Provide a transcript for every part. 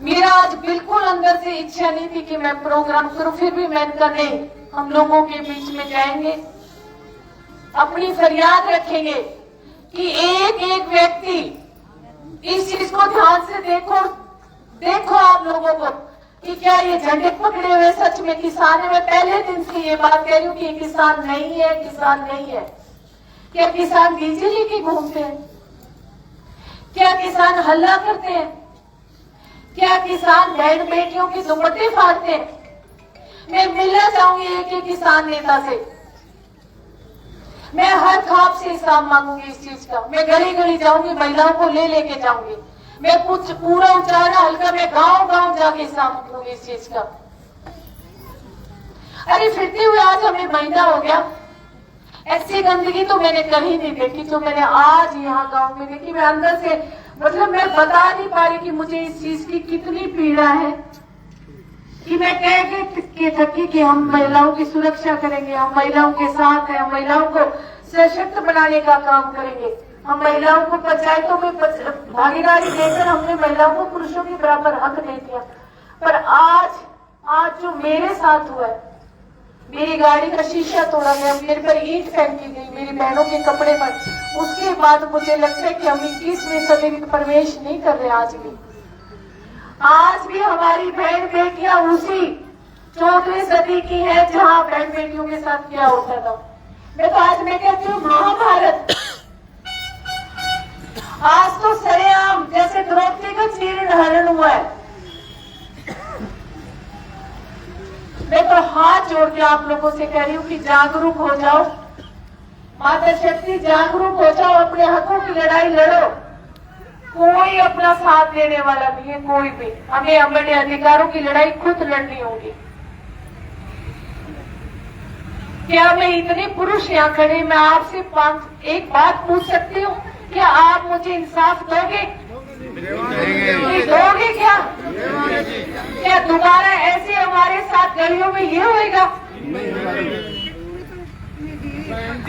मेरा आज बिल्कुल अंदर से इच्छा नहीं थी कि मैं प्रोग्राम करूं, फिर भी मैंने कहा नहीं, हम लोगों के बीच में जाएंगे, अपनी फरियाद रखेंगे कि एक एक व्यक्ति इस चीज को ध्यान से देखो आप लोगों को कि क्या ये झंडे पकड़े हुए सच में किसान है। मैं पहले दिन से ये बात कह रही हूँ कि ये किसान नहीं है, किसान नहीं है। क्या किसान डीजे लेके घूमते हैं? क्या किसान हल्ला करते हैं? क्या किसान बहन बेटियों के दुपट्टे फाड़ते हैं? मैं मिलना चाहूंगी एक एक किसान नेता से, मैं हर खाप से हिसाब मांगूंगी इस चीज का। मैं गली गली जाऊंगी, महिलाओं को लेके जाऊंगी, मैं कुछ पूरा उचारा हल्का मैं गांव गांव जाके हिसाब मांगूंगी इस चीज का। अरे फिरते हुए आज हमें महीना हो गया, ऐसी गंदगी तो मैंने कहीं नहीं देखी जो मैंने आज यहाँ गांव में देखी। मैं अंदर से मतलब मैं बता नहीं पा रही कि मुझे इस चीज की कितनी पीड़ा है कि मैं कह के थकी कि हम महिलाओं की सुरक्षा करेंगे, हम महिलाओं के साथ हैं, हम महिलाओं को सशक्त बनाने का काम करेंगे, हम महिलाओं को पंचायतों में भागीदारी देकर हमने महिलाओं को पुरुषों के बराबर हक दे दिया। पर आज जो मेरे साथ हुआ है, मेरी गाड़ी का शीशा तोड़ा गया, मेरे पर ईंट फेंकी गई, मेरी बहनों के कपड़े पर, उसके बाद मुझे लगता है कि हम 21वीं सदी में प्रवेश नहीं कर रहे। आज भी हमारी बहन बेटियां उसी 14वीं सदी की है जहां बहन बेटियों के साथ क्या होता था। मैं कहती हूँ महाभारत आज तो सरेआम जैसे द्रौपदी का चीर हरण हुआ है। मैं तो हाथ जोड़ के आप लोगों से कह रही हूँ कि जागरूक हो जाओ, माता शक्ति जागरूक हो जाओ, अपने हकों की लड़ाई लड़ो। कोई अपना साथ देने वाला नहीं है, कोई भी। हमें अपने अधिकारों की लड़ाई खुद लड़नी होगी। क्या मैं इतने पुरुष यहाँ खड़े, मैं आपसे एक बात पूछ सकती हूँ? क्या आप मुझे इंसाफ दोगे? दोगे क्या? क्या दोबारा ऐसे हमारे साथ गलियों में ये होएगा?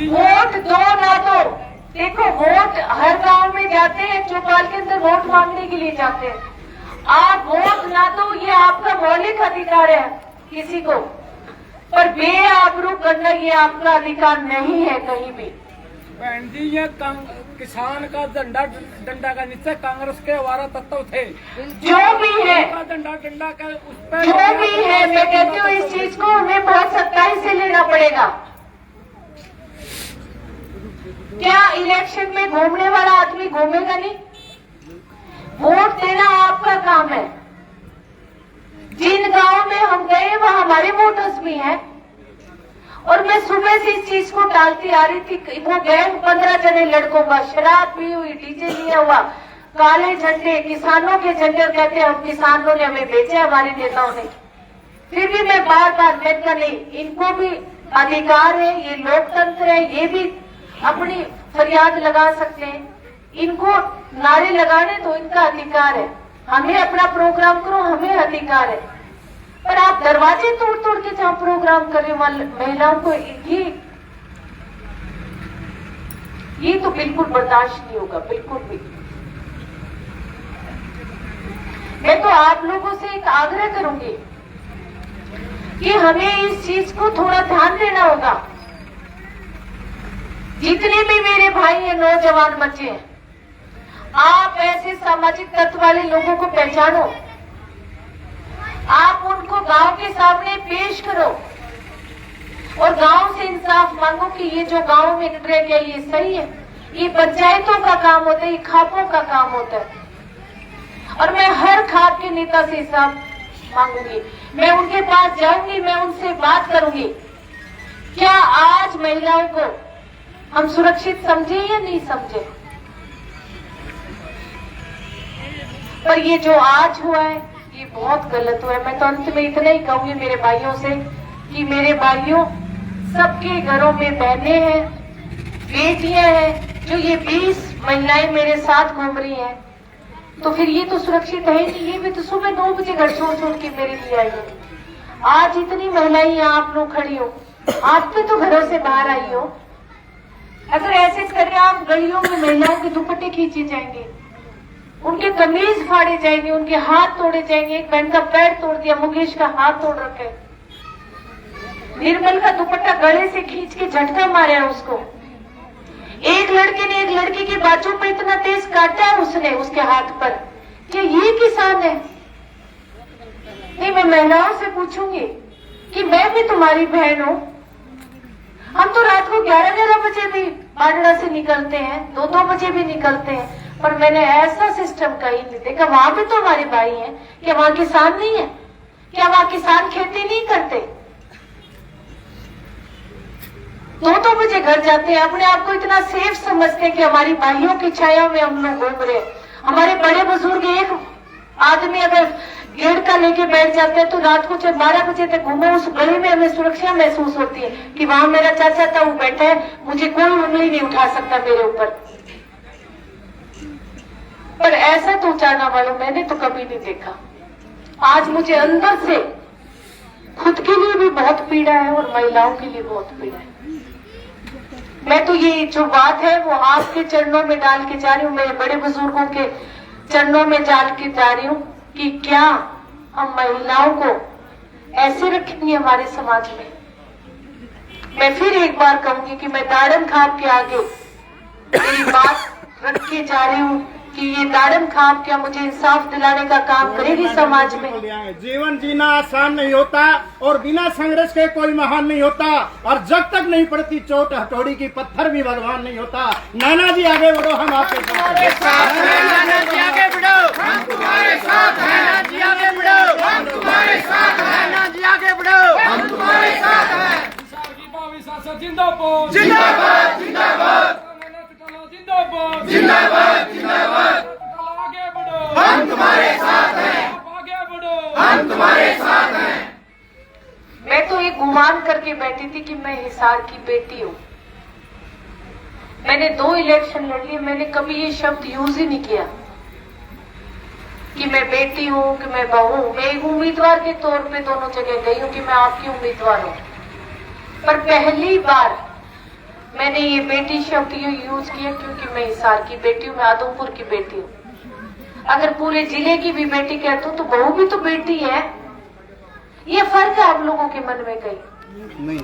वोट दो ना दो, देखो वोट हर गांव में जाते हैं, चौपाल के अंदर वोट मांगने के लिए जाते हैं। आप वोट ना दो, ये आपका मौलिक अधिकार है किसी को, पर बेआबरू करना ये आपका अधिकार नहीं है कहीं भी। बहन जी, ये किसान का डंडा का नीचे कांग्रेस के वारा तत्व थे, जो भी है डंडा का उस पर जो भी है, मैं कहती हूँ इस चीज को हमें बहुत सख्ताई से लेना पड़ेगा। क्या इलेक्शन में घूमने वाला आदमी घूमेगा नहीं? वोट देना आपका काम है। जिन गांव में हम गए वहां हमारे वोटर्स भी हैं, और मैं सुबह से इस चीज को टालती आ रही थी। वो गैंग 15 जने लड़कों का, शराब पी हुई, डीजे लिया हुआ, काले झंडे, किसानों के झंडे, कहते हैं हम किसानों ने हमें बेचे, हमारे नेताओं ने। फिर भी मैं बार बार कहता नहीं, इनको भी अधिकार है, ये लोकतंत्र है, ये भी अपनी फरियाद लगा सकते हैं, इनको नारे लगाने तो इनका अधिकार है। हमें अपना प्रोग्राम करो, हमें अधिकार है। पर आप दरवाजे तोड़ तोड़ के जहां प्रोग्राम करने वाले महिलाओं को ये तो बिल्कुल बर्दाश्त नहीं होगा, बिल्कुल भी। मैं तो आप लोगों से एक आग्रह करूंगी कि हमें इस चीज को थोड़ा ध्यान देना होगा। जितने भी मेरे भाई हैं, नौजवान बच्चे हैं, आप ऐसे सामाजिक तत्व वाले लोगों को पहचानो, आप उनको गांव के सामने पेश करो और गांव से इंसाफ मांगो कि ये जो गांव में घट रहा है क्या ये सही है? ये पंचायतों का काम होता है, ये खापों का काम होता है। और मैं हर खाप के नेता से हिसाब मांगूंगी, मैं उनके पास जाऊंगी, मैं उनसे बात करूंगी। क्या आज महिलाओं को हम सुरक्षित समझे या नहीं समझे? पर ये जो आज हुआ है ये बहुत गलत हुआ है। मैं तो अंत में इतना ही कहूंगी मेरे भाइयों से कि मेरे भाइयों, सबके घरों में बहनें हैं, बेटियां हैं, जो ये 20 महिलाएं मेरे साथ घूम रही हैं, तो फिर ये तो सुरक्षित है नहीं। ये भी तो सुबह 9 बजे घर छोड़ छोड़ के मेरे लिए आई है। आज इतनी महिलाएं यहाँ आप लोग खड़ी हो, आप भी तो घरों से बाहर आई हो। अगर ऐसे करें आप, गलियों में महिलाओं के दुपट्टे खींचे जाएंगे, उनके कमीज फाड़े जाएंगे, उनके हाथ तोड़े जाएंगे। एक बहन का पैर तोड़ दिया, मुकेश का हाथ तोड़ रखे। निर्मल का दुपट्टा गले से खींच के झटका मारा है उसको। एक लड़के ने एक लड़की के बाजू पे इतना तेज काटा है उसने, उसके हाथ पर। क्या ये किसान है? नहीं, मैं महिलाओं से पूछूंगी कि मैं भी तुम्हारी बहन हूँ। हम तो रात को 11-11 बजे भी बाडड़ा से निकलते हैं, 2-2 बजे भी निकलते हैं, पर मैंने ऐसा सिस्टम कहीं नहीं देखा। वहां भी तो हमारे भाई हैं, क्या वहां किसान नहीं है? क्या वहां किसान खेती नहीं करते? 2-2 बजे घर जाते हैं, अपने आप को इतना सेफ समझते हैं कि हमारी भाइयों की छाया में हम लोग घूम रहे हैं। हमारे बड़े बुजुर्ग, एक आदमी अगर गेड़ का लेके बैठ जाते हैं तो रात को चाहे 12 बजे तक घूमो, उस गली में हमें सुरक्षा महसूस होती है कि वहां मेरा चाचा था, वो बैठा है, मुझे कोई उंगली नहीं उठा सकता मेरे ऊपर। पर ऐसा तो उचारना वालों मैंने तो कभी नहीं देखा। आज मुझे अंदर से खुद के लिए भी बहुत पीड़ा है और महिलाओं के लिए बहुत पीड़ा है। मैं तो ये जो बात है वो आपके चरणों में डाल के जा रही हूँ, मेरे बड़े बुजुर्गों के चरणों में डाल के जा रही हूँ कि क्या हम महिलाओं को ऐसे रखेंगे हमारे समाज में? मैं फिर एक बार कहूंगी कि मैं दाड़म खाप के आगे मेरी बात रख के जा रही हूँ कि ये दाड़म खाप क्या मुझे इंसाफ दिलाने का काम करेगी समाज में। जीवन जीना आसान नहीं होता और बिना संघर्ष के कोई महान नहीं होता, और जब तक नहीं पड़ती चोट हथौड़ी की पत्थर भी भगवान नहीं होता। नाना जी आगे बढ़ो, हम आपके साथ हैं। नाना जी आगे बढ़ो, हम तुम्हारे साथ हैं। नाना जी आगे बढ़ो, हम तुम्हारे साथ हैं। नाना जी आगे बढ़ो, हम तुम्हारे साथ हैं। जिंदाबाद जिंदाबाद जिंदाबाद जिंदाबाद जिंदाबाद जिंदाबाद। आगे बढ़ो, हम तुम्हारे साथ हैं। आगे बढ़ो, हम तुम्हारे साथ हैं। मैं तो ये गुमान करके बैठी थी कि मैं हिसार की बेटी हूँ। मैंने 2 इलेक्शन लड़ लिए, मैंने कभी ये शब्द यूज ही नहीं किया कि मैं बेटी हूँ, कि मैं बहू हूँ। मैं एक उम्मीदवार के तौर पे दोनों जगह गई हूँ कि मैं आपकी उम्मीदवार हूँ, पर पहली बार मैंने ये बेटी शब्द यूज किया क्योंकि मैं हिसार की बेटी हूँ, मैं आदमपुर की बेटी हूँ। अगर पूरे जिले की भी बेटी कहती हूँ तो बहू भी तो बेटी है। ये फर्क है आप लोगों के मन में कहीं नहीं।